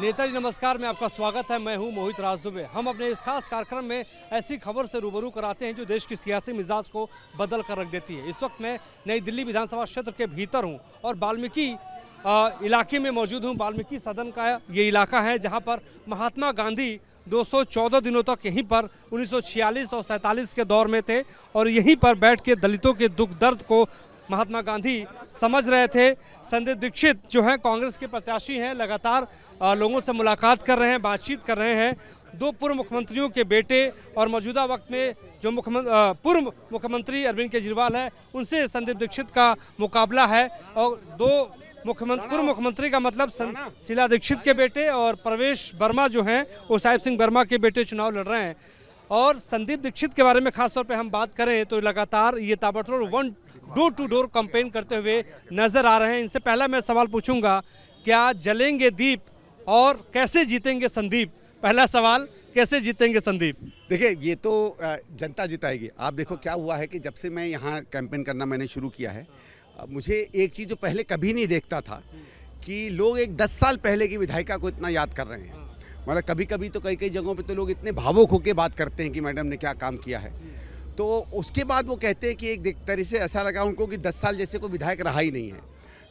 नेताजी नमस्कार में आपका स्वागत है। मैं हूं मोहित राज दुबे। हम अपने इस खास कार्यक्रम में ऐसी खबर से रूबरू कराते हैं जो देश की सियासी मिजाज को बदल कर रख देती है। इस वक्त मैं नई दिल्ली विधानसभा क्षेत्र के भीतर हूं और वाल्मीकि इलाके में मौजूद हूं। वाल्मीकि सदन का ये इलाका है जहां पर महात्मा गांधी 214 दिनों तक यहीं पर 1946 और 47 के दौर में थे और यहीं पर बैठ के दलितों के दुख दर्द को महात्मा गांधी समझ रहे थे। संदीप दीक्षित जो है कांग्रेस के प्रत्याशी हैं, लगातार लोगों से मुलाकात कर रहे हैं, बातचीत कर रहे हैं। दो पूर्व मुख्यमंत्रियों के बेटे और मौजूदा वक्त में जो पूर्व मुख्यमंत्री अरविंद केजरीवाल है उनसे संदीप दीक्षित का मुकाबला है। और दो पूर्व मुख्यमंत्री का मतलब शीला दीक्षित के बेटे और प्रवेश वर्मा जो हैं वो साहिब सिंह वर्मा के बेटे चुनाव लड़ रहे हैं। और संदीप दीक्षित के बारे में खासतौर पर हम बात करें तो लगातार ये ताबड़तोड़ डोर टू डोर कैंपेन करते हुए नजर आ रहे हैं। इनसे पहला मैं सवाल पूछूंगा, क्या जलेंगे दीप और कैसे जीतेंगे संदीप? पहला सवाल, कैसे जीतेंगे संदीप? देखिए, ये तो जनता जिताएगी। आप देखो क्या हुआ है कि जब से मैं यहाँ कैंपेन करना मैंने शुरू किया है, मुझे एक चीज़ जो पहले कभी नहीं देखता था कि लोग एक 10 साल पहले की विधायिका को इतना याद कर रहे हैं। मतलब कभी कभी तो कई जगहों पे तो लोग इतने भावुक होकर बात करते हैं कि मैडम ने क्या काम किया है, तो उसके बाद वो कहते हैं कि एक तरह से ऐसा लगा उनको कि 10 साल जैसे कोई विधायक रहा ही नहीं है।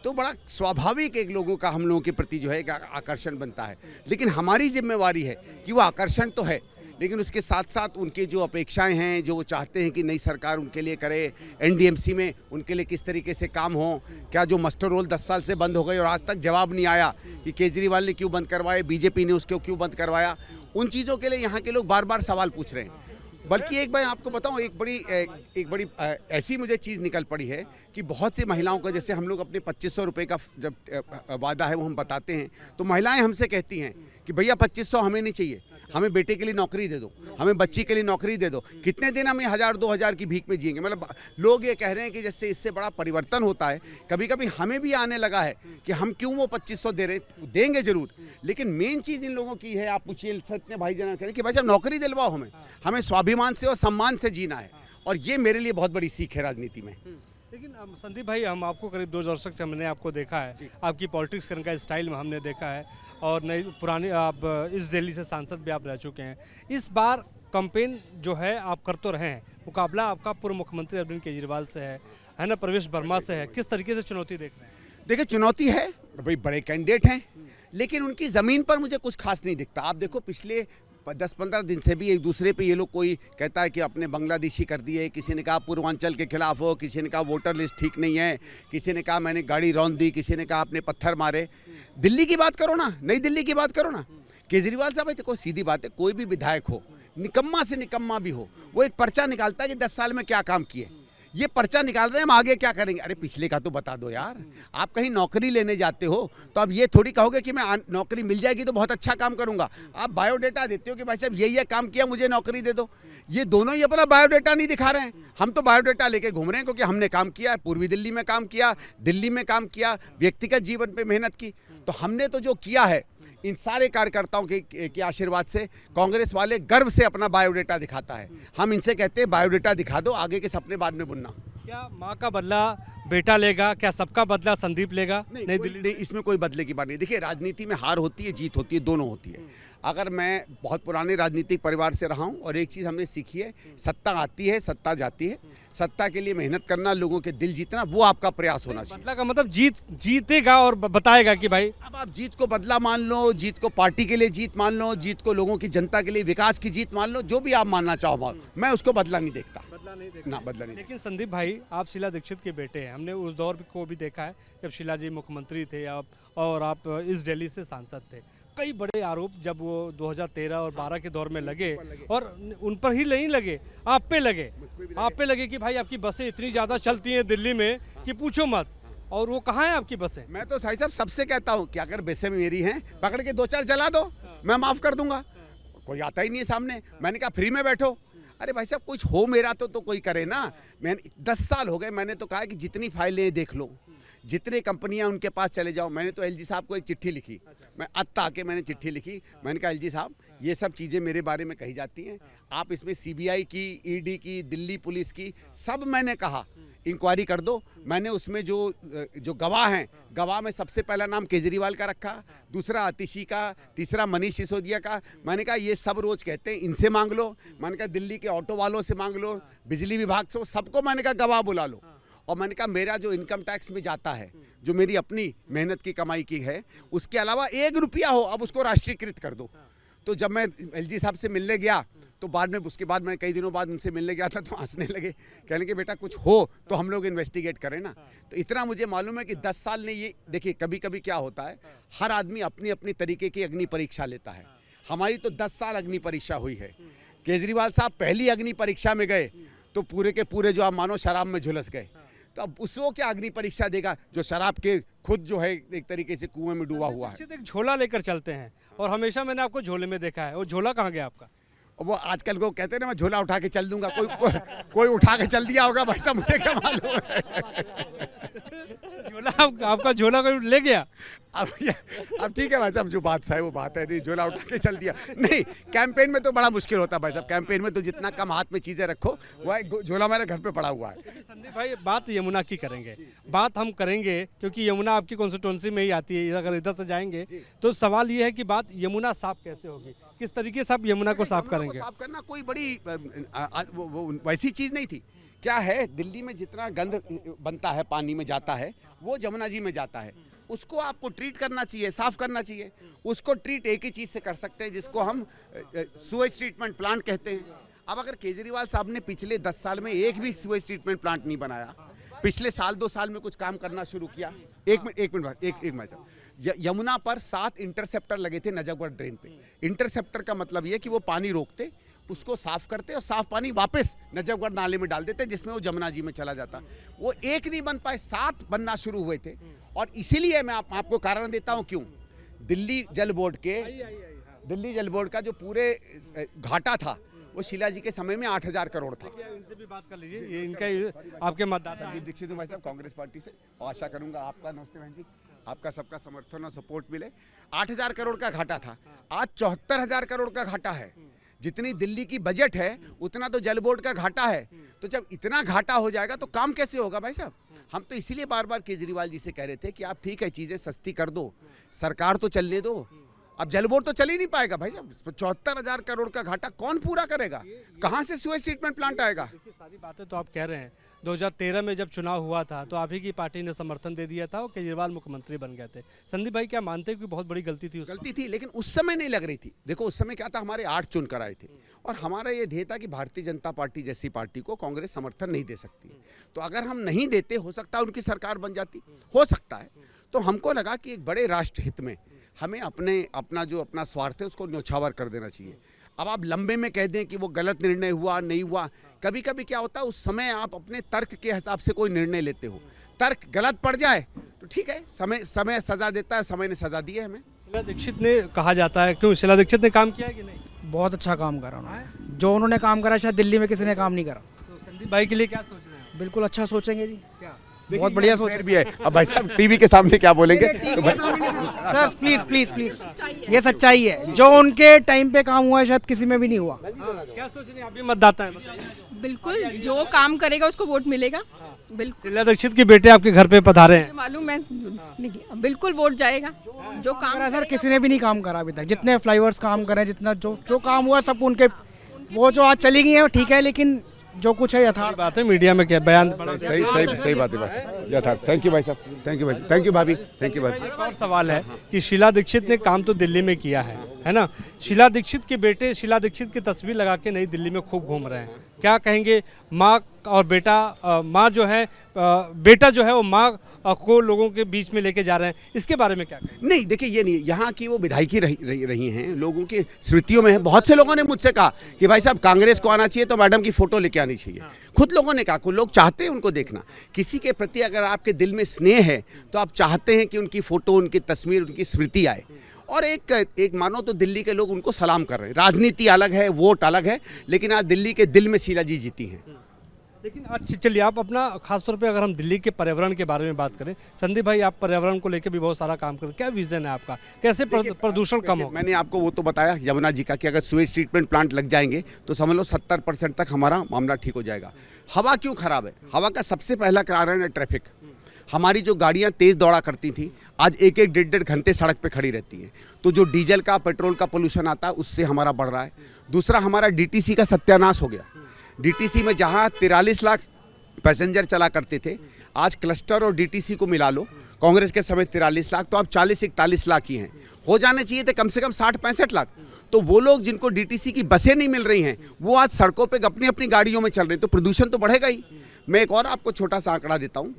तो बड़ा स्वाभाविक एक लोगों का हम लोगों के प्रति जो है एक आकर्षण बनता है। लेकिन हमारी जिम्मेवारी है कि वो आकर्षण तो है, लेकिन उसके साथ साथ उनके जो अपेक्षाएं हैं, जो वो चाहते हैं कि नई सरकार उनके लिए करे, एनडीएमसी में उनके लिए किस तरीके से काम हो, क्या जो मस्टर रोल 10 साल से बंद हो गए और आज तक जवाब नहीं आया कि केजरीवाल ने क्यों बंद करवाए, बीजेपी ने उसको क्यों बंद करवाया, उन चीज़ों के लिए यहाँ के लोग बार बार सवाल पूछ रहे हैं। बल्कि एक बार आपको बताऊं, एक बड़ी ऐसी मुझे चीज़ निकल पड़ी है कि बहुत सी महिलाओं का, जैसे हम लोग अपने 2500 रुपये का जब वादा है वो हम बताते हैं तो महिलाएं हमसे कहती हैं कि भैया 2500 हमें नहीं चाहिए, हमें बेटे के लिए नौकरी दे दो, हमें बच्ची के लिए नौकरी दे दो। कितने दिन हम 1000-2000 की भीख में जिएंगे? मतलब लोग ये कह रहे हैं कि जैसे इससे बड़ा परिवर्तन होता है। कभी कभी हमें भी आने लगा है कि हम क्यों वो 2500 दे रहे हैं, देंगे जरूर, लेकिन मेन चीज़ इन लोगों की है, आप पूछिए सत्य भाई जना करें कि भाई साहब नौकरी दिलवाओ, हमें स्वाभिमान से और सम्मान से जीना है। और ये मेरे लिए बहुत बड़ी सीख है राजनीति में। लेकिन संदीप भाई, हम आपको करीब 2 दशक से हमने आपको देखा है, आपकी पॉलिटिक्स करने का स्टाइल में हमने देखा है और नई पुरानी आप इस दिल्ली से सांसद भी आप रह चुके हैं। इस बार कैंपेन जो है आप कर तो रहे हैं, मुकाबला आपका पूर्व मुख्यमंत्री अरविंद केजरीवाल से है ना, प्रवेश वर्मा से है। किस तरीके से चुनौती देख रहे हैं? देखिए, चुनौती है, भाई बड़े कैंडिडेट हैं, लेकिन उनकी ज़मीन पर मुझे कुछ खास नहीं दिखता। आप देखो पिछले 10-15 दिन से भी एक दूसरे पे ये लोग, कोई कहता है कि अपने बांग्लादेशी कर दिए, किसी ने कहा पूर्वांचल के खिलाफ हो, किसी ने कहा वोटर लिस्ट ठीक नहीं है, किसी ने कहा मैंने गाड़ी रौंद दी, किसी ने कहा आपने पत्थर मारे। दिल्ली की बात करो ना, नई दिल्ली की बात करो ना। केजरीवाल साहब, देखो सीधी बात है, कोई भी विधायक हो, निकम्मा से निकम्मा भी हो, वो एक पर्चा निकालता है कि 10 साल में क्या काम किए। ये पर्चा निकाल रहे हैं हम आगे क्या करेंगे। अरे पिछले का तो बता दो यार। आप कहीं नौकरी लेने जाते हो तो अब ये थोड़ी कहोगे कि मैं नौकरी मिल जाएगी तो बहुत अच्छा काम करूंगा। आप बायोडेटा देते हो कि भाई साहब ये काम किया, मुझे नौकरी दे दो। ये दोनों ही अपना बायोडेटा नहीं दिखा रहे हैं। हम तो बायोडेटा लेके घूम रहे हैं क्योंकि हमने काम किया, पूर्वी दिल्ली में काम किया, दिल्ली में काम किया, व्यक्तिगत जीवन पर मेहनत की। तो हमने तो जो किया है, इन सारे कार्यकर्ताओं के आशीर्वाद से कांग्रेस वाले गर्व से अपना बायोडेटा दिखाता है। हम इनसे कहते हैं बायोडेटा दिखा दो, आगे के सपने बाद में बुनना। क्या माँ का बदला बेटा लेगा? क्या सबका बदला संदीप लेगा? नहीं, इसमें कोई बदले की बात नहीं। देखिए, राजनीति में हार होती है, जीत होती है, दोनों होती है। अगर मैं बहुत पुराने राजनीतिक परिवार से रहा हूँ और एक चीज़ हमने सीखी है, सत्ता आती है, सत्ता जाती है। सत्ता के लिए मेहनत करना, लोगों के दिल जीतना, वो आपका प्रयास होना चाहिए। बदला का मतलब जीतेगा और बताएगा कि भाई। अब आप जीत को बदला मान लो, जीत को पार्टी के लिए जीत मान लो, जीत को लोगों की, जनता के लिए विकास की जीत मान लो, जो भी आप मानना चाहो, मैं उसको बदला नहीं देखता। बदला नहीं। लेकिन संदीप भाई, आप शीला दीक्षित के बेटे हैं, हमने उस दौर को भी देखा है जब शीला जी मुख्यमंत्री थे और आप इस दिल्ली से सांसद थे। कई बड़े आरोप जब वो 2013 और 12 के दौर में लगे और उन पर ही नहीं लगे, आप पे लगे कि भाई आपकी बसें इतनी ज़्यादा चलती हैं दिल्ली में कि पूछो मत। और वो कहाँ है आपकी बसें? मैं तो भाई साहब सबसे कहता हूँ कि अगर बसें मेरी हैं, पकड़ के 2-4 जला दो, मैं माफ़ कर दूंगा। कोई आता ही नहीं है सामने। मैंने कहा फ्री में बैठो। अरे भाई साहब, कुछ हो मेरा तो कोई करे ना। मैंने 10 साल हो गए, मैंने तो कहा कि जितनी फाइलें देख लो, जितने कंपनियां उनके पास चले जाओ। मैंने तो एलजी साहब को एक चिट्ठी लिखी, मैं अत्ता के मैंने चिट्ठी लिखी, मैंने कहा एलजी साहब ये सब चीज़ें मेरे बारे में कही जाती हैं, आप इसमें सीबीआई की, ईडी की, दिल्ली पुलिस की, सब मैंने कहा इंक्वायरी कर दो। मैंने उसमें जो गवाह हैं, गवाह में सबसे पहला नाम केजरीवाल का रखा, दूसरा आतिशी का, तीसरा मनीष सिसोदिया का। मैंने कहा ये सब रोज कहते हैं, इनसे मांग लो। मैंने कहा दिल्ली के ऑटो वालों से मांग लो, बिजली विभाग से, सबको मैंने कहा गवाह बुला लो। और मैंने कहा मेरा जो इनकम टैक्स में जाता है, जो मेरी अपनी मेहनत की कमाई की है, उसके अलावा 1 रुपया हो अब उसको राष्ट्रीयकृत कर दो। तो जब मैं एलजी साहब से मिलने गया तो बाद में, उसके बाद मैं कई दिनों बाद उनसे मिलने गया था तो हंसने लगे, कहने के बेटा कुछ हो तो हम लोग इन्वेस्टिगेट करें ना। तो इतना मुझे मालूम है कि 10 साल ने ये देखिए, कभी कभी क्या होता है, हर आदमी अपनी अपनी तरीके की अग्नि परीक्षा लेता है। हमारी तो 10 साल अग्नि परीक्षा हुई है। केजरीवाल साहब पहली अग्नि परीक्षा में गए तो पूरे के पूरे जो आप मानो शराब में झुलस गए। तो अब उसको क्या अग्नि परीक्षा देगा जो शराब के खुद जो है एक तरीके से कुएं में डूबा हुआ है। एक झोला लेकर चलते हैं और हमेशा मैंने आपको झोले में देखा है, वो झोला कहाँ गया आपका? वो आजकल को कहते हैं ना मैं झोला उठा के चल दूंगा, कोई उठा के चल दिया होगा भाई साहब, मुझे क्या मालूम है। झोला आपका झोला कोई ले गया? अब ठीक है भाई साहब, जो बात है वो बात है, नहीं झोला उठा के चल दिया नहीं। कैंपेन में तो बड़ा मुश्किल होता है भाई साहब, कैंपेन में तो जितना कम हाथ में चीजें रखो, वह झोला मेरे घर पे पड़ा हुआ है। संदीप भाई बात यमुना की करेंगे, बात हम करेंगे क्योंकि यमुना आपकी कॉन्स्टिट्यूंसी में ही आती है। अगर इधर से जाएंगे तो सवाल ये है कि बात यमुना साफ कैसे होगी, किस तरीके से आप यमुना को साफ करेंगे? साफ करना कोई बड़ी वो वैसी चीज नहीं थी। क्या है, दिल्ली में जितना गंद बनता है, पानी में जाता है, वो जमुना जी में जाता है। उसको आपको ट्रीट करना चाहिए, साफ करना चाहिए। उसको ट्रीट एक ही चीज से कर सकते हैं जिसको हम सुएज ट्रीटमेंट प्लांट कहते हैं। अब अगर केजरीवाल साहब ने पिछले 10 साल में एक भी सुएज ट्रीटमेंट प्लांट नहीं बनाया, पिछले साल 2 साल में कुछ काम करना शुरू किया। एक मिनट यमुना पर 7 इंटरसेप्टर लगे थे नजफगढ़ ड्रेन पे। इंटरसेप्टर का मतलब ये कि वो पानी रोकते, उसको साफ करते और साफ पानी वापस नजफगढ़ नाले में डाल देते, जिसमें वो जमुना जी में चला जाता। वो एक नहीं बन पाए, 7 बनना शुरू हुए थे। और इसीलिए मैं आपको कारण देता हूं क्यों। दिल्ली जल बोर्ड का जो पूरे घाटा था वो शीला जी के समय में 8000 करोड़ था। इनसे भी बात कर लीजिए, ये इनका आपके मतदाता संदीप दीक्षित भाई साहब कांग्रेस पार्टी से, और आशा करूंगा आपका, नमस्ते बहन जी, आपका सबका समर्थन और सपोर्ट मिले। 8000 करोड़ का घाटा था, आज 74,000 करोड़ का घाटा है। जितनी दिल्ली की बजट है उतना तो जल बोर्ड का घाटा है। तो जब इतना घाटा हो जाएगा तो काम कैसे होगा भाई साहब। हम तो इसीलिए बार बार केजरीवाल जी से कह रहे थे कि आप ठीक है चीजें सस्ती कर दो, सरकार तो चलने दो। अब जल बोर्ड तो चल ही नहीं पाएगा भाई साहब, 74,000 करोड़ का घाटा कौन पूरा करेगा, कहां से सुएज ट्रीटमेंट प्लांट आएगा। सारी बातें तो आप कह रहे हैं, 2013 में जब चुनाव हुआ था तो आप ही की पार्टी ने समर्थन दे दिया था और केजरीवाल मुख्यमंत्री बन गए थे। संदीप भाई क्या मानते हैं कि बहुत बड़ी गलती थी? गलती थी, लेकिन उस समय नहीं लग रही थी। देखो उस समय क्या था, हमारे 8 चुन कर आए थे और हमारा ये ध्येय था कि भारतीय जनता पार्टी जैसी पार्टी को कांग्रेस समर्थन नहीं दे सकती। तो अगर हम नहीं देते, हो सकता है उनकी सरकार बन जाती, हो सकता है। तो हमको लगा कि एक बड़े राष्ट्र हित में हमें अपना स्वार्थ है उसको न्यौछावर कर देना चाहिए। अब आप लंबे में कह दें कि वो गलत निर्णय हुआ नहीं हुआ, कभी कभी क्या होता है उस समय आप अपने तर्क के हिसाब से कोई निर्णय लेते हो, तर्क गलत पड़ जाए तो ठीक है, समय सजा देता है, समय ने सजा दी है हमें। शीला दीक्षित ने कहा जाता है, क्यों शीला दीक्षित ने काम किया है कि नहीं? बहुत अच्छा काम करा उन्होंने, जो उन्होंने काम करा शायद दिल्ली में किसी ने काम नहीं करा। तो संदीप भाई के लिए क्या सोच रहे हैं? बिल्कुल अच्छा सोचेंगे जी, क्या बहुत बढ़िया सोच भी है। अब भाई साहब टीवी के सामने क्या बोलेंगे तो सर प्लीज प्लीज प्लीज, ये सच्चाई है, जो उनके टाइम पे काम हुआ है शायद किसी में भी नहीं हुआ। क्या सोच रहे हैं, आप भी मतदाता हैं, बताइए। बिल्कुल, जो काम करेगा उसको वोट मिलेगा। बिल्कुल, शीला दीक्षित के बेटे आपके घर पे पधारे हैं, मालूम है, बिल्कुल वोट जाएगा। जो काम सर करेगा, किसी ने भी नहीं काम करा अभी तक, जितने फ्लाईओवर्स काम करे, जितना जो काम हुआ सब उनके, वो जो आज चली गई है ठीक है, लेकिन जो कुछ है यथार्थ बात है। मीडिया में क्या बयान सही बात है यथार्थ। थैंक यू भाई साहब, थैंक यू भाई, थैंक यू भाभी, थैंक यू भाभी। एक और सवाल है कि शीला दीक्षित ने काम तो दिल्ली में किया है ना। शीला दीक्षित के बेटे शीला दीक्षित की तस्वीर लगा के नई दिल्ली में खूब घूम रहे हैं, क्या कहेंगे? माँ और बेटा, माँ जो है, बेटा जो है वो माँ को लोगों के बीच में लेके जा रहे हैं, इसके बारे में क्या कहेंगे? नहीं देखिए, ये नहीं, यहाँ की वो विधायकी रही हैं, लोगों की स्मृतियों में है। बहुत से लोगों ने मुझसे कहा कि भाई साहब कांग्रेस को आना चाहिए तो मैडम की फोटो लेके आनी चाहिए। खुद लोगों ने कहा, कुछ लोग चाहते हैं उनको देखना। किसी के प्रति अगर आपके दिल में स्नेह है तो आप चाहते हैं कि उनकी फोटो, उनकी तस्वीर, उनकी स्मृति आए। और एक मानो तो दिल्ली के लोग उनको सलाम कर रहे हैं। राजनीति अलग है, वोट अलग है, लेकिन आज दिल्ली के दिल में शीला जी जीती हैं। लेकिन अच्छा चलिए, आप अपना खासतौर पे अगर हम दिल्ली के पर्यावरण के बारे में बात करें, संदीप भाई आप पर्यावरण को लेकर भी बहुत सारा काम करते हैं, क्या विजन है आपका, कैसे प्रदूषण कम हो? मैंने आपको वो तो बताया यमुना जी का कि अगर सुएज ट्रीटमेंट प्लांट लग जाएंगे तो समझ लो 70% तक हमारा मामला ठीक हो जाएगा। हवा क्यों खराब है? हवा का सबसे पहला कारण है ट्रैफिक। हमारी जो गाड़ियां तेज़ दौड़ा करती थी आज एक एक डेढ़ घंटे सड़क पे खड़ी रहती हैं, तो जो डीजल का पेट्रोल का पोल्यूशन आता है उससे हमारा बढ़ रहा है। दूसरा हमारा डीटीसी का सत्यानाश हो गया। डीटीसी में जहां 43 लाख पैसेंजर चला करते थे, आज क्लस्टर और डीटीसी को मिला लो, कांग्रेस के समय 43 लाख, तो अब 40-41 लाख ही हैं। हो जाने चाहिए थे कम से कम 60-65 लाख। तो वो लोग जिनको डीटीसी की बसें नहीं मिल रही हैं वो आज सड़कों पे अपनी अपनी गाड़ियों में चल रहे हैं, तो प्रदूषण तो बढ़ेगा ही। मैं एक और आपको छोटा सा आंकड़ा देता हूँ।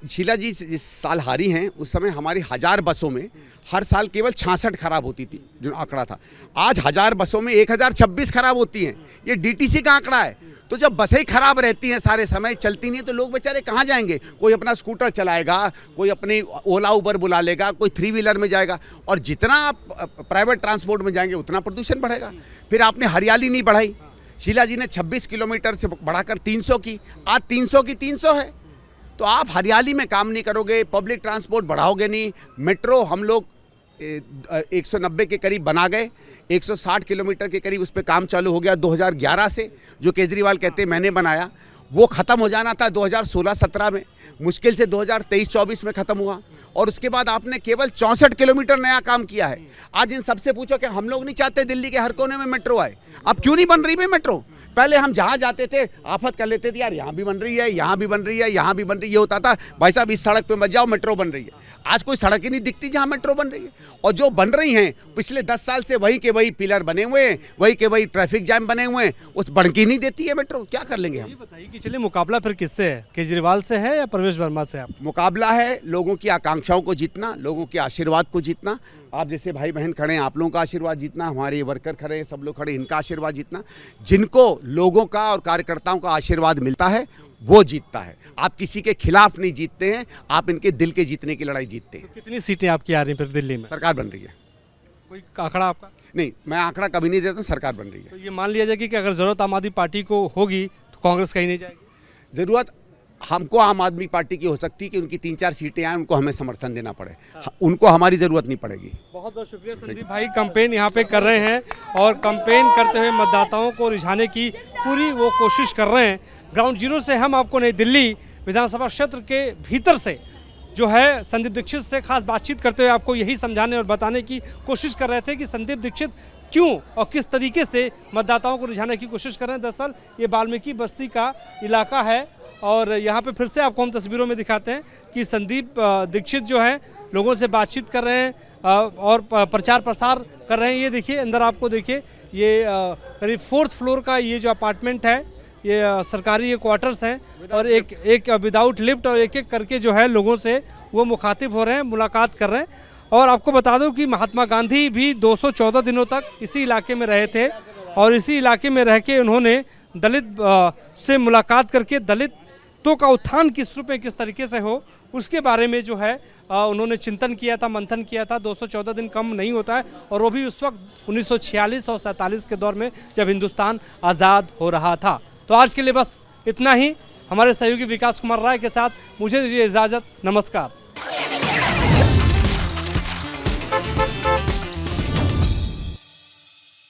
शीला जी जिस साल हारी हैं उस समय हमारी 1000 बसों में हर साल केवल 66 खराब होती थी, जो आंकड़ा था। आज 1000 बसों में 1026 खराब होती हैं। ये डीटीसी का आंकड़ा है। तो जब बसें ही खराब रहती हैं, सारे समय चलती नहीं, तो लोग बेचारे कहाँ जाएंगे? कोई अपना स्कूटर चलाएगा, कोई अपनी ओला उबर बुला लेगा, कोई 3 व्हीलर में जाएगा, और जितना आप प्राइवेट ट्रांसपोर्ट में जाएंगे उतना प्रदूषण बढ़ेगा। फिर आपने हरियाली नहीं बढ़ाई। शीला जी ने 26 किलोमीटर से बढ़ाकर 300 की, आज 300 की 300 है। तो आप हरियाली में काम नहीं करोगे, पब्लिक ट्रांसपोर्ट बढ़ाओगे नहीं। मेट्रो हम लोग 190 के करीब बना गए, 160 किलोमीटर के करीब उस पर काम चालू हो गया 2011 से, जो केजरीवाल कहते हैं मैंने बनाया। वो ख़त्म हो जाना था 2016-17 में, मुश्किल से 2023-24 में ख़त्म हुआ। और उसके बाद आपने केवल 64 किलोमीटर नया काम किया है। आज इन सबसे पूछो कि हम लोग नहीं चाहते दिल्ली के हर कोने में मेट्रो आए, अब क्यों नहीं बन रही भाई मेट्रो? पहले हम जहाँ जाते थे आफत कर लेते थे, यार यहाँ भी बन रही है, यहाँ भी बन रही है, यहाँ भी बन रही है। ये होता था भाई साहब इस सड़क पे मत जाओ, मेट्रो बन रही है। आज कोई सड़क ही नहीं दिखती जहाँ मेट्रो बन रही है। और जो बन रही हैं पिछले 10 साल से वही के वही पिलर बने हुए हैं, वही के वही ट्रैफिक जैम बने हुए हैं, उस बढ़की नहीं देती है मेट्रो। क्या कर लेंगे हम? ये बताइए कि चलिए मुकाबला फिर किससे है, केजरीवाल से है या प्रवेश वर्मा से? आप मुकाबला है लोगों की आकांक्षाओं को जीतना, लोगों के आशीर्वाद को जीतना। आप जैसे भाई बहन खड़े हैं, आप लोगों का आशीर्वाद जीतना, हमारे वर्कर खड़े हैं, सब लोग खड़े, इनका आशीर्वाद जीतना। जिनको लोगों का और कार्यकर्ताओं का आशीर्वाद मिलता है वो जीतता है। आप किसी के खिलाफ नहीं जीतते हैं, आप इनके दिल के जीतने की लड़ाई जीतते हैं। तो कितनी सीटें आपकी आ रही हैं फिर दिल्ली में? सरकार बन रही है। कोई आंकड़ा आपका? नहीं, मैं आंकड़ा कभी नहीं देता हूं, सरकार बन रही है। तो ये मान लिया जाए कि अगर ज़रूरत आम आदमी पार्टी को होगी तो कांग्रेस कहीं नहीं जाएगी? ज़रूरत हमको आम आदमी पार्टी की हो सकती है कि उनकी 3-4 सीटें आएँ, उनको हमें समर्थन देना पड़े। उनको हमारी ज़रूरत नहीं पड़ेगी। बहुत बहुत शुक्रिया संदीप भाई, कैंपेन यहाँ पे कर रहे हैं और कैंपेन करते हुए मतदाताओं को रिझाने की पूरी वो कोशिश कर रहे हैं। ग्राउंड जीरो से हम आपको नई दिल्ली विधानसभा क्षेत्र के भीतर से जो है संदीप दीक्षित से खास बातचीत करते हुए आपको यही समझाने और बताने की कोशिश कर रहे थे कि संदीप दीक्षित क्यों और किस तरीके से मतदाताओं को रिझाने की कोशिश कर रहे हैं। दरअसल ये वाल्मीकि बस्ती का इलाका है और यहाँ पे फिर से आपको हम तस्वीरों में दिखाते हैं कि संदीप दीक्षित जो है लोगों से बातचीत कर रहे हैं और प्रचार प्रसार कर रहे हैं। ये देखिए अंदर, आपको देखिए ये करीब 4th फ्लोर का ये जो अपार्टमेंट है, ये सरकारी ये क्वार्टर्स हैं और एक विदाउट लिफ्ट, और एक एक करके जो है लोगों से वो मुखातिब हो रहे हैं, मुलाकात कर रहे हैं। और आपको बता दूं कि महात्मा गांधी भी 214 दिनों तक इसी इलाके में रहे थे और इसी इलाके में रह के उन्होंने दलित से मुलाकात करके दलितों का उत्थान किस रूप में किस तरीके से हो उसके बारे में जो है उन्होंने चिंतन किया था, मंथन किया था। 214 दिन कम नहीं होता है, और वो भी उस वक्त 1946 और 47 के दौर में जब हिंदुस्तान आज़ाद हो रहा था। तो आज के लिए बस इतना ही। हमारे सहयोगी विकास कुमार राय के साथ मुझे दीजिए इजाज़त। नमस्कार।